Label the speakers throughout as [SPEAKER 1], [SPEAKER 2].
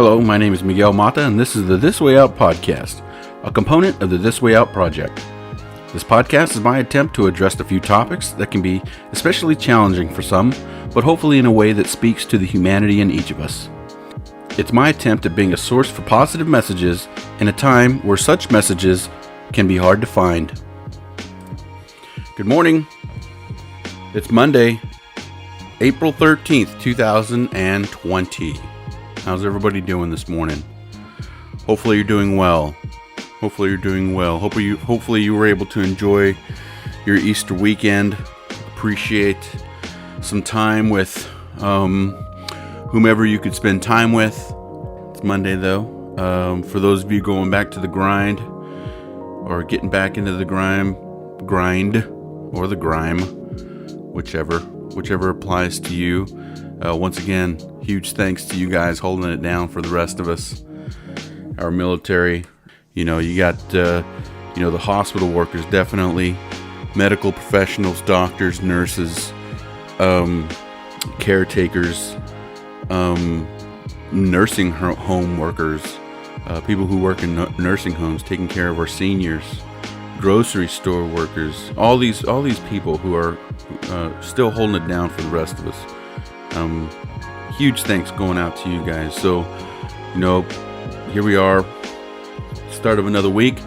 [SPEAKER 1] Hello, my name is Miguel Mata, and this is the This Way Out podcast, a component of the This Way Out project. This podcast is my attempt to address a few topics that can be especially challenging for some, but hopefully in a way that speaks to the humanity in each of us. It's my attempt at being a source for positive messages in a time where such messages can be hard to find. Good morning. It's Monday, April 13th, 2020. How's everybody doing this morning? Hopefully you're doing well. Hopefully you were able to enjoy your Easter weekend. Appreciate some time with whomever you could spend time with. It's Monday though. For those of you going back to the grind or getting back into the grind or the grime, whichever applies to you. Once again, huge thanks to you guys holding it down for the rest of us, our military. You got the hospital workers, definitely medical professionals, doctors, nurses, caretakers, nursing home workers, people who work in nursing homes taking care of our seniors, grocery store workers, all these people who are still holding it down for the rest of us. Huge thanks going out to you guys. So, here we are, start of another week.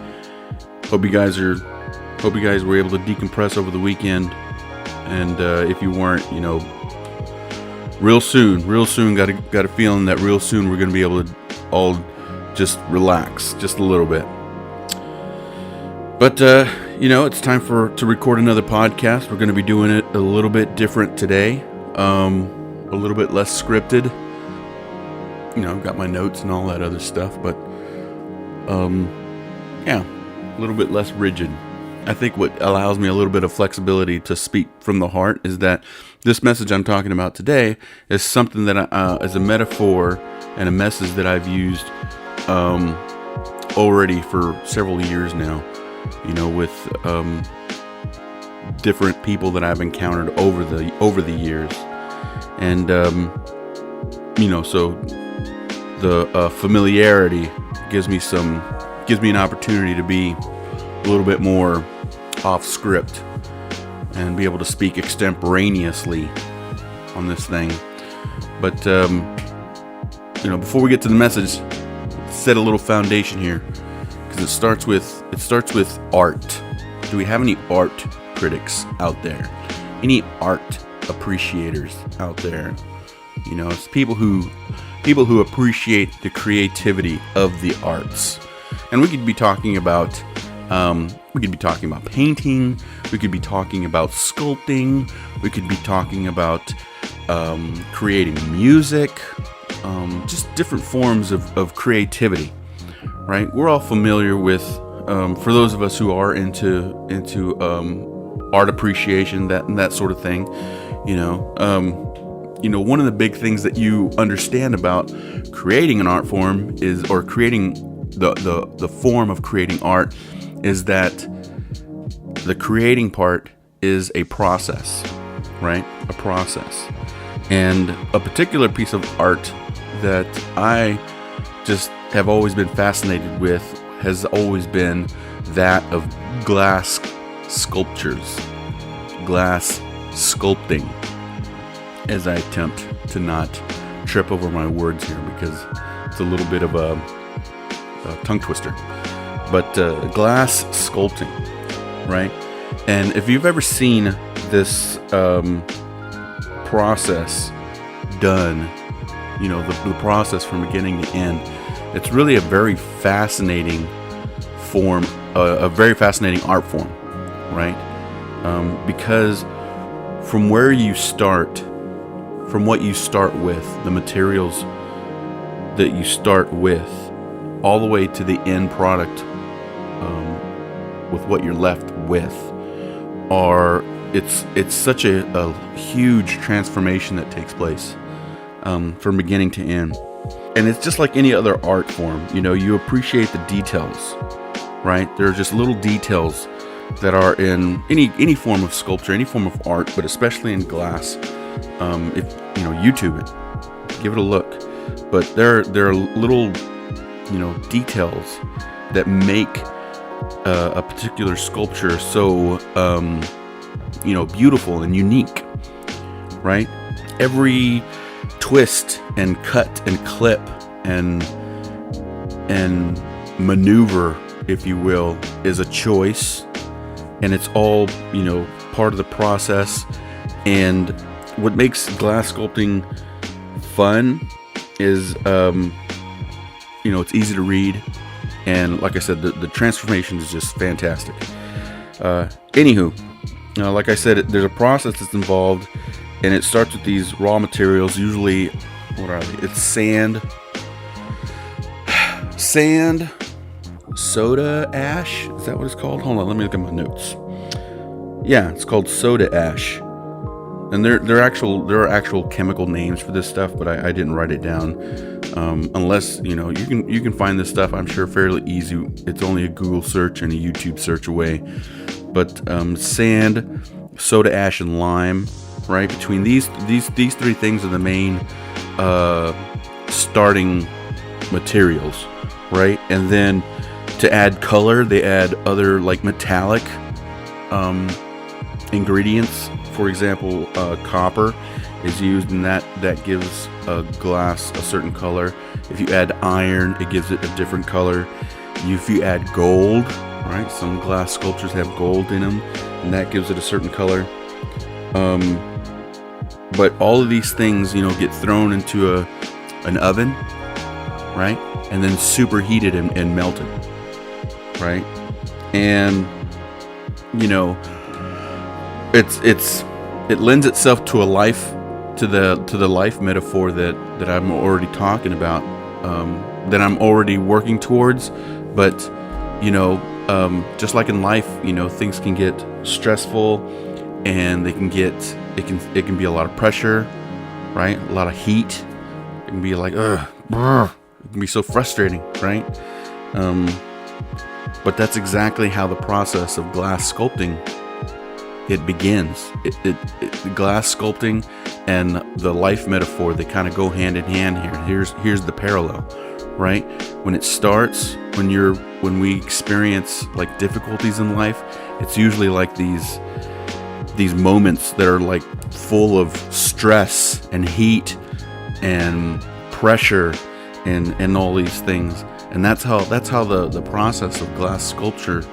[SPEAKER 1] Hope you guys were able to decompress over the weekend. And if you weren't, real soon, got a feeling that real soon we're going to be able to all just relax just a little bit. But it's time to record another podcast. We're going to be doing it a little bit different today, a little bit less scripted. I've got my notes and all that other stuff, but a little bit less rigid. I think what allows me a little bit of flexibility to speak from the heart is that this message I'm talking about today is something that is a metaphor and a message that I've used already for several years now. With different people that I've encountered over the years, and so the familiarity gives me an opportunity to be a little bit more off script and be able to speak extemporaneously on this thing. But before we get to the message, let's set a little foundation here. It starts with art. Do we have any art critics out there? Any art appreciators out there? It's people who appreciate the creativity of the arts. And we could be talking about painting. We could be talking about sculpting. We could be talking about creating music. Just different forms of creativity. Right, we're all familiar with, for those of us who are into art appreciation, that sort of thing. One of the big things that you understand about creating an art form or creating the form of creating art is that the creating part is a process, right? A process, and a particular piece of art that I just have always been fascinated with has always been that of glass sculptures, glass sculpting, as I attempt to not trip over my words here because it's a little bit of a tongue twister. But glass sculpting, right? And if you've ever seen this process done, the process from beginning to end, it's really a very fascinating form, a very fascinating art form, right? Because from where you start, from what you start with, the materials that you start with, all the way to the end product, with what you're left with, it's such a huge transformation that takes place from beginning to end. And it's just like any other art form, you appreciate the details, right? There are just little details that are in any form of sculpture, any form of art, but especially in glass. If YouTube it, give it a look. but there are little, details that make a particular sculpture so, beautiful and unique, right? Every twist and cut and clip and maneuver, if you will, is a choice, and it's all, part of the process. And what makes glass sculpting fun is, it's easy to read, and like I said, the transformation is just fantastic. Anywho, like I said, there's a process that's involved, and it starts with these raw materials. Usually, what are they? It's sand, soda ash. Is that what it's called? Hold on, let me look at my notes. Yeah, it's called soda ash. And there are actual chemical names for this stuff, but I didn't write it down. Unless you can find this stuff, I'm sure, fairly easy. It's only a Google search and a YouTube search away. But sand, soda ash, and lime, right? Between these three things are the main starting materials, right? And then to add color, they add other like metallic ingredients. For example, copper is used, and that gives a glass a certain color. If you add iron, it gives it a different color. If you add gold, right? Some glass sculptures have gold in them, and that gives it a certain color. But all of these things, get thrown into an oven, right? And then superheated and melted, right? And it lends itself to the life metaphor that I'm already talking about, that I'm already working towards. But just like in life, things can get stressful, and it can be a lot of pressure, right? A lot of heat. It can be like, it can be so frustrating, right? But that's exactly how the process of glass sculpting it begins. Glass sculpting and the life metaphor, they kind of go hand in hand here. Here's the parallel, right? When it starts, when we experience like difficulties in life, it's usually like these moments that are like full of stress and heat and pressure and all these things. And that's how the process of glass sculpture,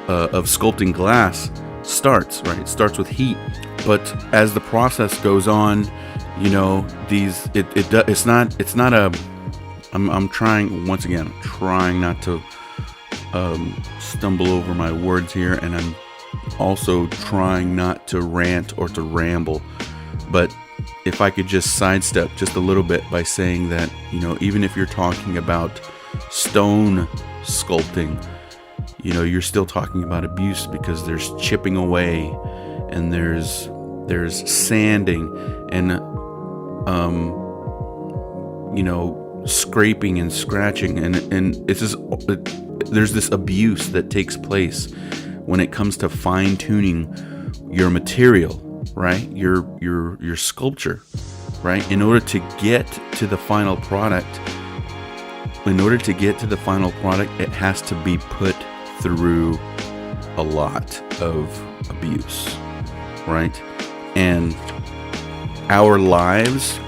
[SPEAKER 1] of sculpting glass, starts, right? It starts with heat, but as the process goes on, it's not a. I'm trying not to stumble over my words here, and I'm also trying not to rant or to ramble. But if I could just sidestep just a little bit by saying that, even if you're talking about stone sculpting, you're still talking about abuse, because there's chipping away, and there's sanding, and scraping and scratching, and it's just, there's this abuse that takes place when it comes to fine tuning your material, right? Your sculpture, right? In order to get to the final product, it has to be put through a lot of abuse, right? And our lives,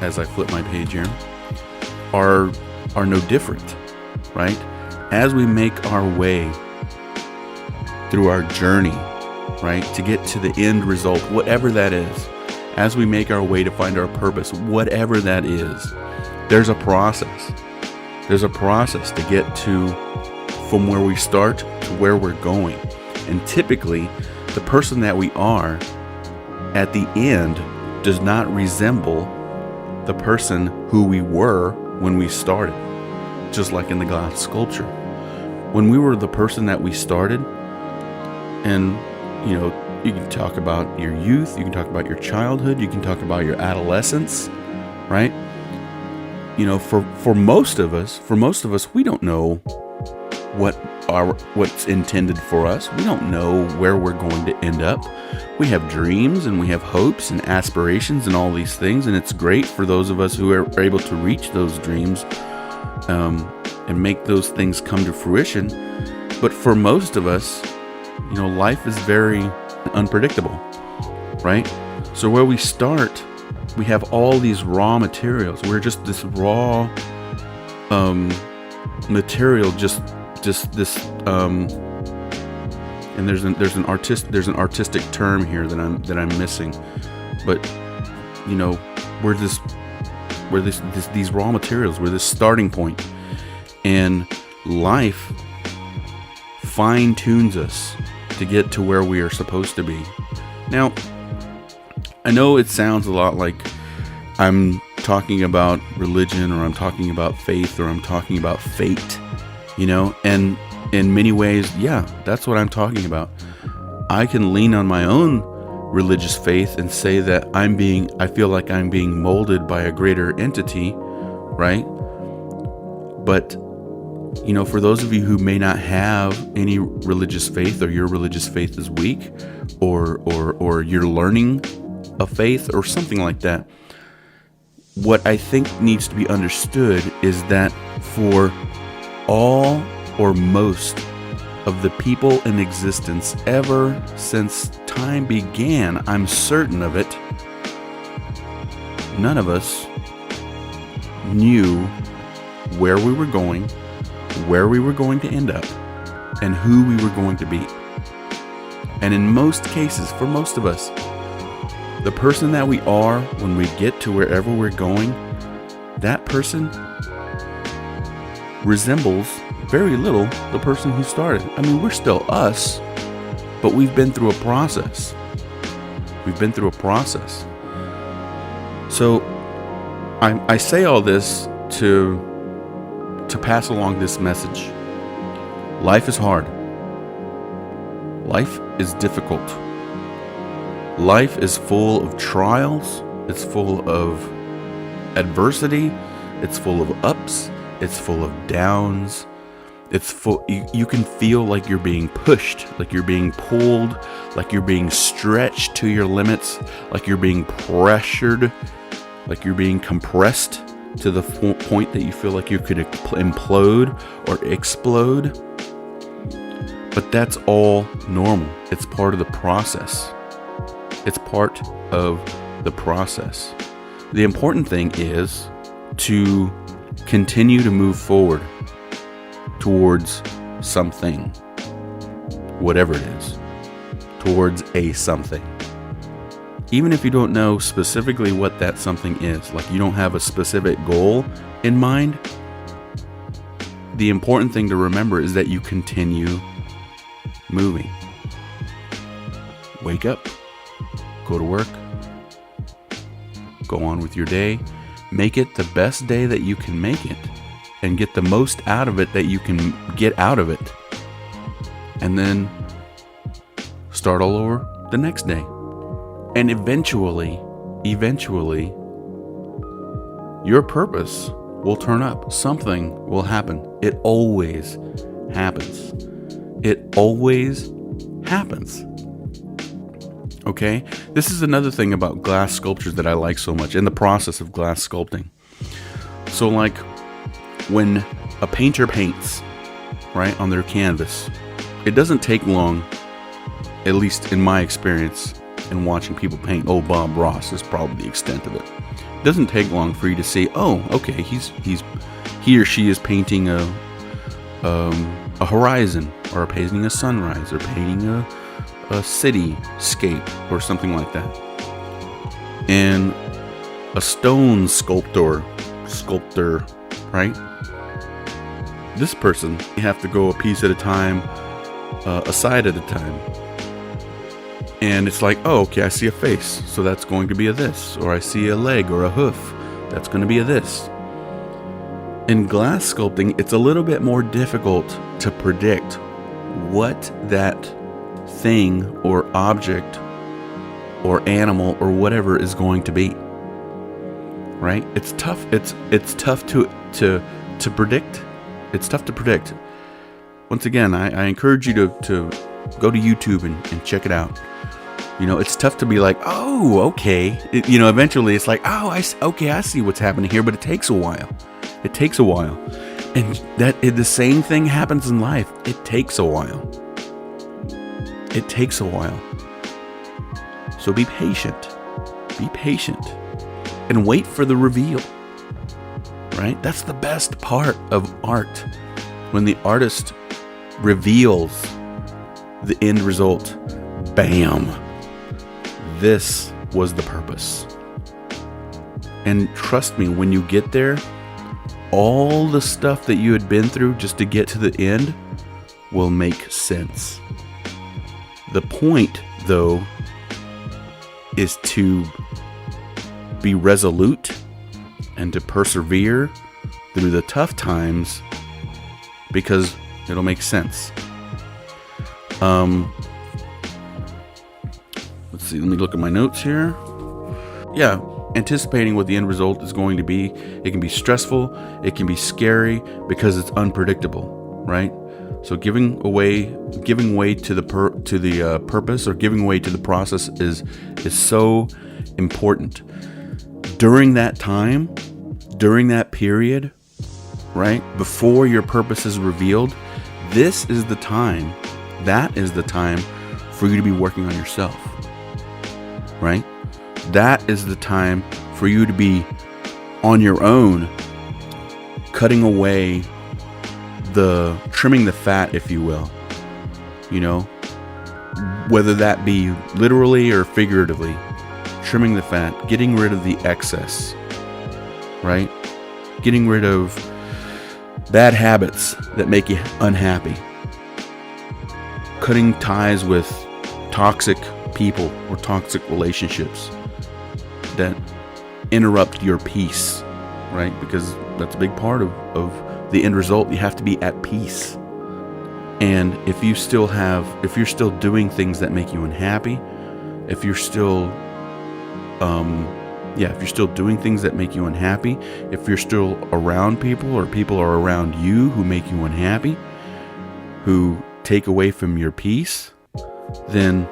[SPEAKER 1] as I flip my page here, are no different, right? As we make our way through our journey, right, to get to the end result, whatever that is, as we make our way to find our purpose, whatever that is, there's a process. There's a process to get to from where we start to where we're going. And typically, the person that we are at the end does not resemble the person who we were when we started. Just like in the glass sculpture. When we were the person that we started, and you can talk about your youth, you can talk about your childhood, you can talk about your adolescence, right? For most of us, we don't know what what's intended for us. We don't know where we're going to end up. We have dreams and we have hopes and aspirations and all these things, and it's great for those of us who are able to reach those dreams and make those things come to fruition. But for most of us, life is very unpredictable, right? So where we start, we have all these raw materials. We're just this raw material, just this. And there's an artistic term here that I'm missing, but we're these raw materials. We're this starting point, and life fine tunes us to get to where we are supposed to be. Now, I know it sounds a lot like I'm talking about religion, or I'm talking about faith, or I'm talking about fate, and in many ways, yeah, that's what I'm talking about. I can lean on my own religious faith and say that I feel like I'm being molded by a greater entity, right? But, for those of you who may not have any religious faith, or your religious faith is weak, or you're learning a faith or something like that, what I think needs to be understood is that for all or most of the people in existence ever since time began, I'm certain of it, none of us knew where we were going, where we were going to end up, and who we were going to be. And in most cases, for most of us, the person that we are when we get to wherever we're going, that person resembles very little the person who started. I mean, we're still us, but we've been through a process. So I say all this to pass along this message. Life is hard. Life is difficult. Life is full of trials. It's full of adversity. It's full of ups. It's full of downs. It's full. You can feel like you're being pushed, like you're being pulled, like you're being stretched to your limits, like you're being pressured, like you're being compressed to the point that you feel like you could implode or explode. But that's all normal. It's part of the process. The important thing is to continue to move forward towards something, whatever it is, towards a something. Even if you don't know specifically what that something is, like you don't have a specific goal in mind, the important thing to remember is that you continue moving. Wake up, go to work, go on with your day, make it the best day that you can make it, and get the most out of it that you can get out of it. And then start all over the next day. And eventually, your purpose will turn up. Something will happen. It always happens. Okay? This is another thing about glass sculptures that I like so much, in the process of glass sculpting. So like when a painter paints, right, on their canvas, it doesn't take long, at least in my experience in watching people paint. Oh, Bob Ross is probably the extent of it. It doesn't take long for you to see, oh, okay, he or she is painting a horizon, or painting a sunrise, or painting a cityscape, or something like that. And a stone sculptor, right? This person, you have to go a piece at a time, a side at a time. And it's like, oh, okay, I see a face, so that's going to be a this. Or I see a leg or a hoof, that's going to be a this. In glass sculpting, it's a little bit more difficult to predict what that thing or object or animal or whatever is going to be. Right? It's tough. It's tough to predict. It's tough to predict. once again, I encourage you to go to YouTube and check it out. It's tough to be like, oh, okay. Eventually it's like, oh, I see what's happening here, but it takes a while. And the same thing happens in life. It takes a while. So be patient. And wait for the reveal. Right? That's the best part of art. When the artist reveals the end result. Bam. This was the purpose. And trust me, when you get there, all the stuff that you had been through just to get to the end will make sense. The point, though, is to be resolute and to persevere through the tough times, because it'll make sense. Let's see, let me look at my notes here. Yeah, anticipating what the end result is going to be. It can be stressful, it can be scary because it's unpredictable, right? So giving way to the purpose, or giving way to the process is so important. During that time, during that period, right, before your purpose is revealed, that is the time for you to be working on yourself, right? That is the time for you to be on your own, cutting away trimming the fat, if you will, whether that be literally or figuratively, trimming the fat, getting rid of the excess, right? Getting rid of bad habits that make you unhappy. Cutting ties with toxic people or toxic relationships that interrupt your peace, right? Because that's a big part of the end result. You have to be at peace. And if you're still doing things that make you unhappy, if you're still doing things that make you unhappy, if you're still around people, or people are around you who make you unhappy, who take away from your peace, then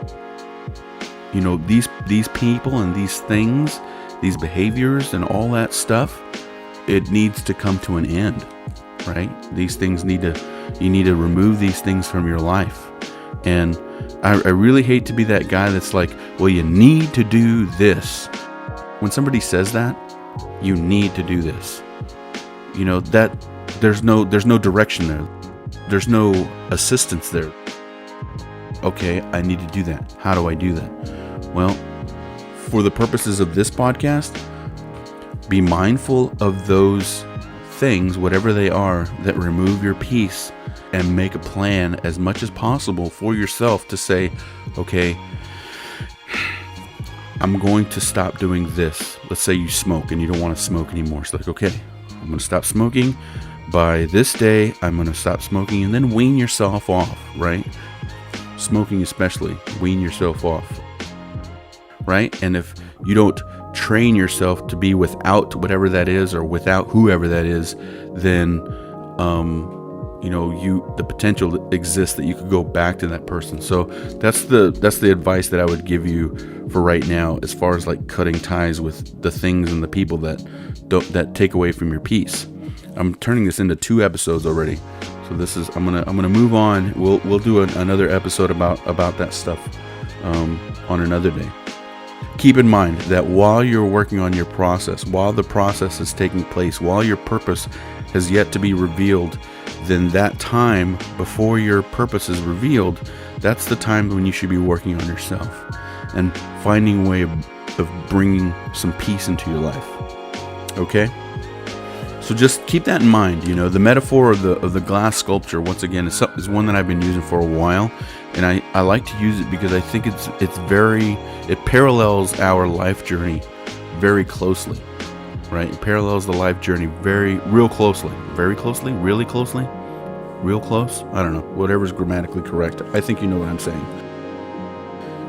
[SPEAKER 1] these people and these things, these behaviors and all that stuff, it needs to come to an end, right? These things you need to remove these things from your life. And I really hate to be that guy that's like, well, you need to do this. When somebody says that, you need to do this, that there's no direction there. There's no assistance there. Okay, I need to do that. How do I do that? Well, for the purposes of this podcast, be mindful of those things, whatever they are, that remove your peace, and make a plan as much as possible for yourself to say, okay, I'm going to stop doing this. Let's say you smoke and you don't want to smoke anymore. It's like, okay, I'm going to stop smoking. By this day, I'm going to stop smoking, and then wean yourself off, right? Smoking especially, wean yourself off, right? And if you don't train yourself to be without whatever that is, or without whoever that is, then the potential exists that you could go back to that person. So that's the advice that I would give you for right now, as far as like cutting ties with the things and the people that take away from your peace. I'm turning this into 2 episodes already, so I'm gonna move on. We'll do another episode about that stuff on another day. Keep in mind that while you're working on your process, while the process is taking place, while your purpose has yet to be revealed, then that time before your purpose is revealed, that's the time when you should be working on yourself and finding a way of bringing some peace into your life. Okay? So just keep that in mind. The metaphor of the glass sculpture, once again, is one that I've been using for a while, and I like to use it because I think it parallels our life journey very closely, right? It parallels the life journey real closely, really close. I don't know, whatever's grammatically correct. I think you know what I'm saying.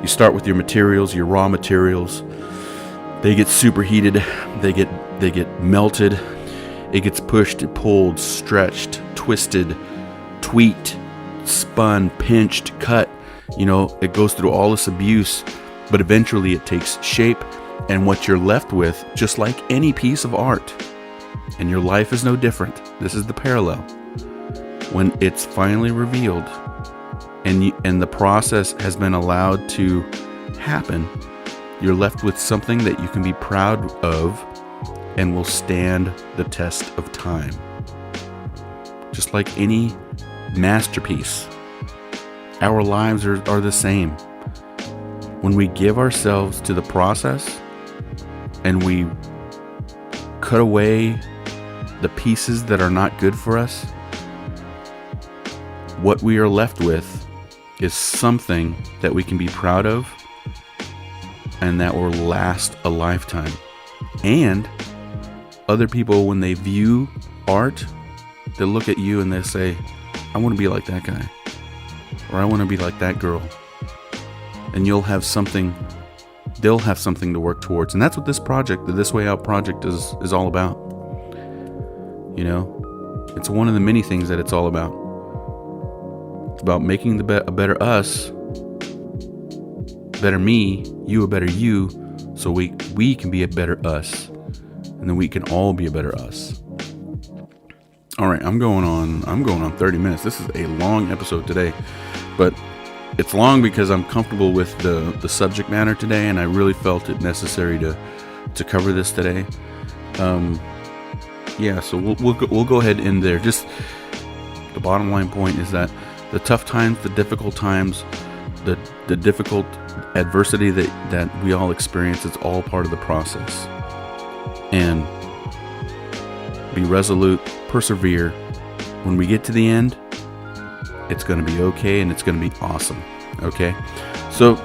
[SPEAKER 1] You start with your materials, your raw materials. They get superheated. They get melted. It gets pushed, pulled, stretched, twisted, tweaked, spun, pinched, cut. It goes through all this abuse, but eventually it takes shape, and what you're left with, just like any piece of art, and your life is no different. This is the parallel. When it's finally revealed and the process has been allowed to happen, you're left with something that you can be proud of and will stand the test of time. Just like any masterpiece, our lives are the same. When we give ourselves to the process and we cut away the pieces that are not good for us, what we are left with is something that we can be proud of and that will last a lifetime. And other people, when they view art, they look at you and they say, I want to be like that guy, or I want to be like that girl. And they'll have something to work towards. And that's what this project, the This Way Out project, is all about. It's one of the many things that it's all about. It's about making a better us, better me, you a better you, so we can be a better us. And then we can all be a better us. All right, I'm going on 30 minutes. This is a long episode today, but it's long because I'm comfortable with the subject matter today, and I really felt it necessary to cover this today. So we'll go ahead and end there. Just the bottom line point is that the tough times, the difficult times, the difficult adversity that we all experience, it's all part of the process. And be resolute, persevere. When we get to the end, it's going to be okay, and it's going to be awesome. Okay? So,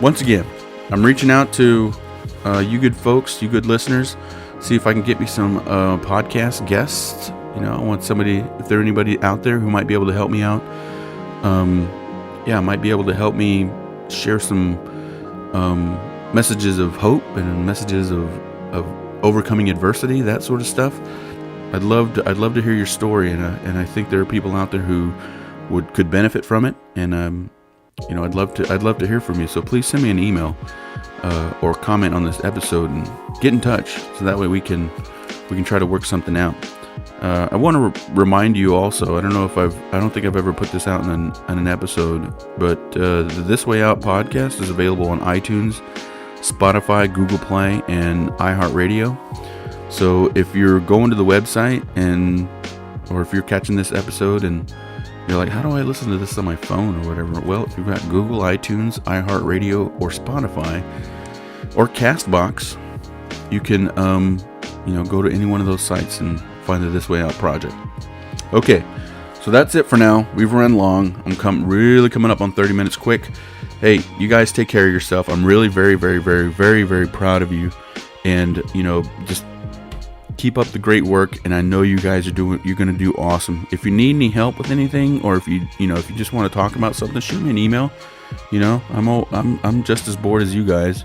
[SPEAKER 1] once again, I'm reaching out to you good folks, you good listeners. See if I can get me some podcast guests. I want somebody, if there's anybody out there who might be able to help me out, might be able to help me share some messages of hope and messages of overcoming adversity, that sort of stuff. I'd love to hear your story, and I think there are people out there who could benefit from it, and I'd love to hear from you. So please send me an email or comment on this episode and get in touch, so that way we can try to work something out. I want to remind you also, I don't think I've ever put this out in an episode, but the This Way Out podcast is available on iTunes, Spotify, Google Play, and iHeartRadio. So if you're going to the website or if you're catching this episode and you're like, how do I listen to this on my phone or whatever? Well, if you've got Google, iTunes, iHeartRadio, or Spotify, or Castbox, you can, go to any one of those sites and find the This Way Out project. Okay, so that's it for now. We've run long. I'm really coming up on 30 minutes quick. Hey, you guys take care of yourself. I'm really very, very, very, very, very proud of you. And, just keep up the great work. And I know you guys you're going to do awesome. If you need any help with anything, or if you just want to talk about something, shoot me an email. I'm just as bored as you guys.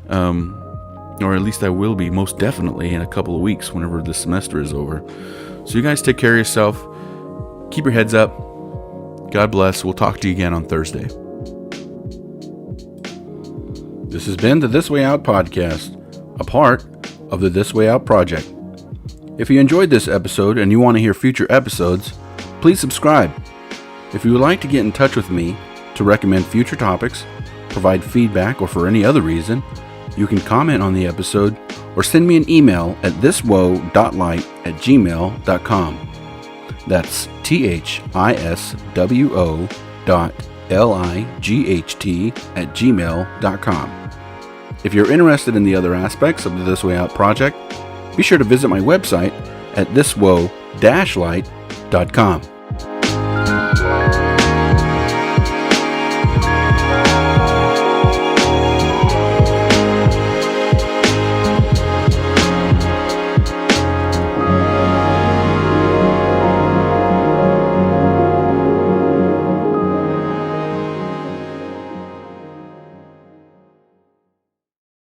[SPEAKER 1] Or at least I will be, most definitely, in a couple of weeks whenever the semester is over. So you guys take care of yourself. Keep your heads up. God bless. We'll talk to you again on Thursday. This has been the This Way Out podcast, a part of the This Way Out project. If you enjoyed this episode and you want to hear future episodes, please subscribe. If you would like to get in touch with me to recommend future topics, provide feedback, or for any other reason, you can comment on the episode or send me an email at thiswo.light@gmail.com. That's thiswo.light@gmail.com. If you're interested in the other aspects of the This Way Out project, be sure to visit my website at thiswo-light.com.